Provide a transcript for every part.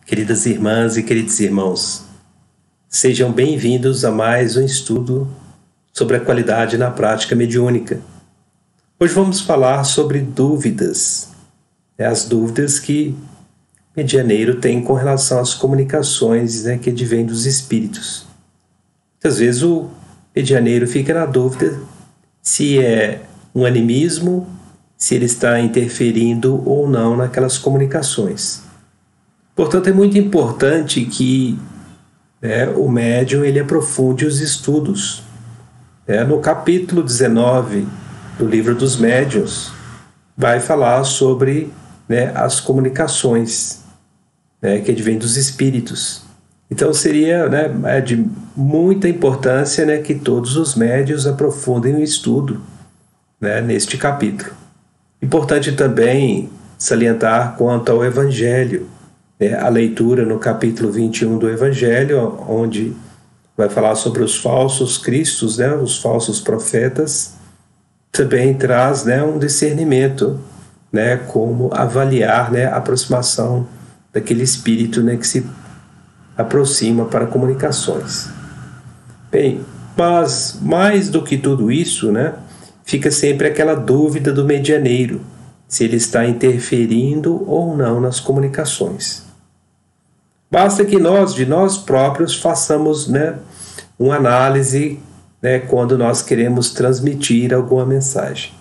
Queridas irmãs e queridos irmãos, sejam bem-vindos a mais um estudo sobre a qualidade na prática mediúnica. Hoje vamos falar sobre dúvidas, as dúvidas que o medianeiro tem com relação às comunicações que advêm dos espíritos. Muitas vezes o medianeiro fica na dúvida se é um animismo, se ele está interferindo ou não naquelas comunicações. Portanto, é muito importante que o médium ele aprofunde os estudos. No capítulo 19 do Livro dos Médiuns, vai falar sobre as comunicações que advêm dos espíritos. Então, seria de muita importância que todos os médiuns aprofundem o estudo neste capítulo. Importante também salientar quanto ao Evangelho, a leitura no capítulo 21 do Evangelho, onde vai falar sobre os falsos cristos, os falsos profetas, também traz um discernimento, como avaliar a aproximação daquele espírito que se aproxima para comunicações. Bem, mas mais do que tudo isso, fica sempre aquela dúvida do medianeiro, se ele está interferindo ou não nas comunicações. Basta que nós, de nós próprios, façamos uma análise quando nós queremos transmitir alguma mensagem.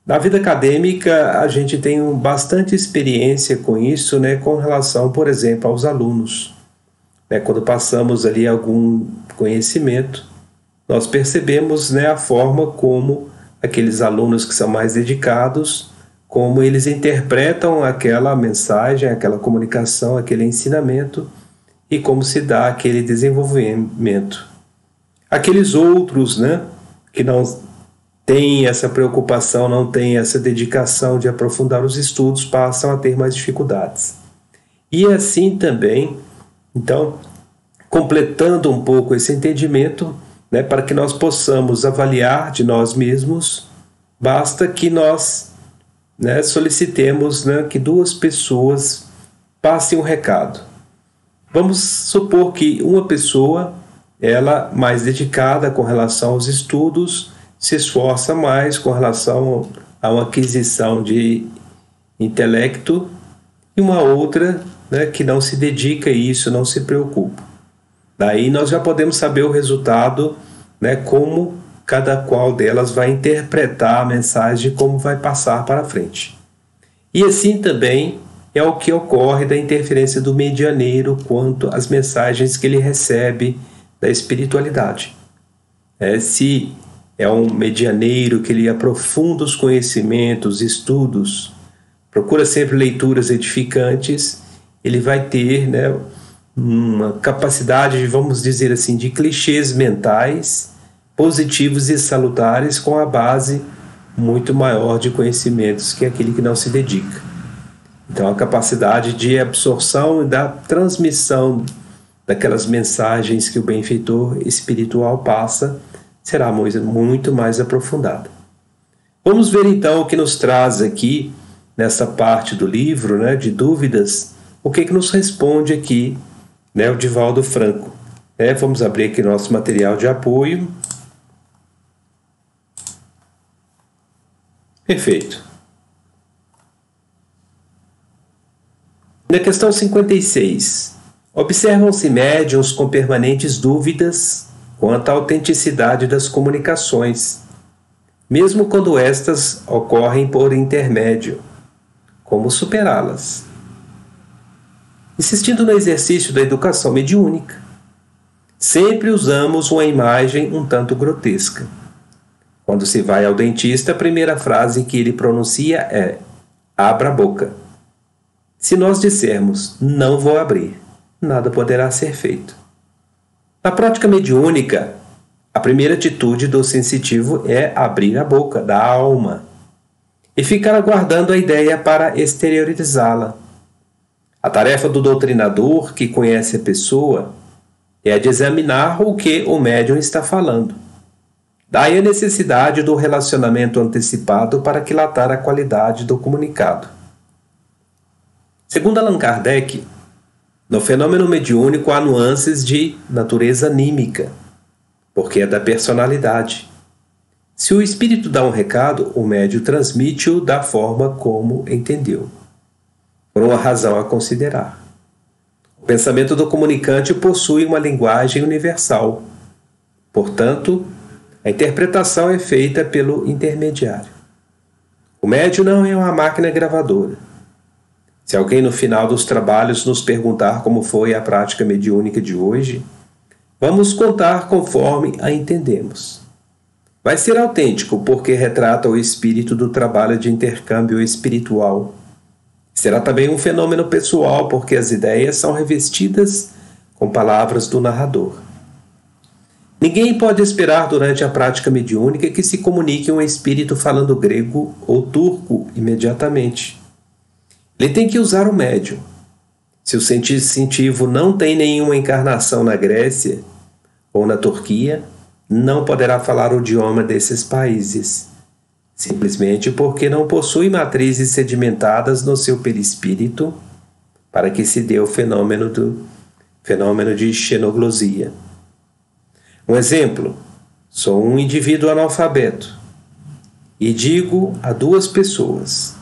Na vida acadêmica, a gente tem bastante experiência com isso, com relação, por exemplo, aos alunos. Quando passamos ali algum conhecimento, nós percebemos a forma como aqueles alunos que são mais dedicados, como eles interpretam aquela mensagem, aquela comunicação, aquele ensinamento e como se dá aquele desenvolvimento. Aqueles outros que não têm essa preocupação, não têm essa dedicação de aprofundar os estudos, passam a ter mais dificuldades. E assim também, então, completando um pouco esse entendimento, para que nós possamos avaliar de nós mesmos, basta que nós solicitemos que duas pessoas passem um recado. Vamos supor que uma pessoa, ela mais dedicada com relação aos estudos, se esforça mais com relação a uma aquisição de intelecto, e uma outra que não se dedica a isso, não se preocupa. Daí nós já podemos saber o resultado, como cada qual delas vai interpretar a mensagem, como vai passar para frente. E assim também é o que ocorre da interferência do medianeiro quanto às mensagens que ele recebe da espiritualidade. Se é um medianeiro que ele aprofunda os conhecimentos, estudos, procura sempre leituras edificantes, ele vai ter uma capacidade, vamos dizer assim, de clichês mentais positivos e salutares com a base muito maior de conhecimentos que aquele que não se dedica. Então, a capacidade de absorção e da transmissão daquelas mensagens que o benfeitor espiritual passa será muito mais aprofundada. Vamos ver então o que nos traz aqui, nessa parte do livro, de dúvidas, o que nos responde aqui o Divaldo Franco. Vamos abrir aqui nosso material de apoio. Perfeito. Na questão 56, observam-se médiuns com permanentes dúvidas quanto à autenticidade das comunicações, mesmo quando estas ocorrem por intermédio. Como superá-las? Insistindo no exercício da educação mediúnica, sempre usamos uma imagem um tanto grotesca. Quando se vai ao dentista, a primeira frase que ele pronuncia é: abra a boca. Se nós dissermos, não vou abrir, nada poderá ser feito. Na prática mediúnica, a primeira atitude do sensitivo é abrir a boca da alma e ficar aguardando a ideia para exteriorizá-la. A tarefa do doutrinador, que conhece a pessoa, é a de examinar o que o médium está falando. Daí a necessidade do relacionamento antecipado para aquilatar a qualidade do comunicado. Segundo Allan Kardec, No fenômeno mediúnico há nuances de natureza anímica, porque é da personalidade. Se o espírito dá um recado, o médium transmite-o da forma como entendeu, por uma razão a considerar. O pensamento do comunicante possui uma linguagem universal. Portanto, a interpretação é feita pelo intermediário. O médium não é uma máquina gravadora. Se alguém no final dos trabalhos nos perguntar como foi a prática mediúnica de hoje, vamos contar conforme a entendemos. Vai ser autêntico porque retrata o espírito do trabalho de intercâmbio espiritual. Será também um fenômeno pessoal porque as ideias são revestidas com palavras do narrador. Ninguém pode esperar durante a prática mediúnica que se comunique um espírito falando grego ou turco imediatamente. Ele tem que usar o médium. Se o sensitivo não tem nenhuma encarnação na Grécia ou na Turquia, não poderá falar o idioma desses países, simplesmente porque não possui matrizes sedimentadas no seu perispírito para que se dê o fenômeno de xenoglosia. Um exemplo: sou um indivíduo analfabeto e digo a duas pessoas: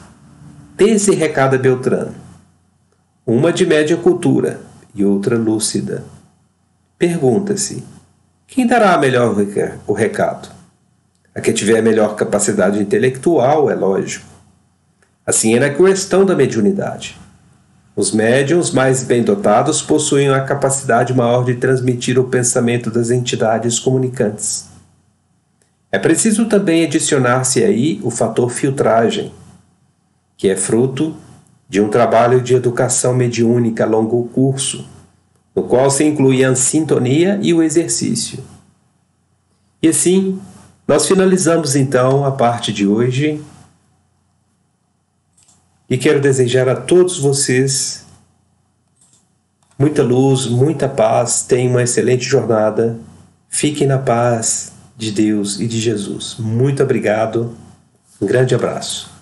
dê esse recado a Beltrano, uma de média cultura e outra lúcida. Pergunta-se: quem dará melhor o recado? A que tiver melhor capacidade intelectual, é lógico. Assim é na questão da mediunidade. Os médiuns mais bem dotados possuem a capacidade maior de transmitir o pensamento das entidades comunicantes. É preciso também adicionar-se aí o fator filtragem, que é fruto de um trabalho de educação mediúnica a longo curso, no qual se inclui a sintonia e o exercício. E assim, nós finalizamos então a parte de hoje e quero desejar a todos vocês muita luz, muita paz, tenham uma excelente jornada, fiquem na paz de Deus e de Jesus. Muito obrigado, um grande abraço.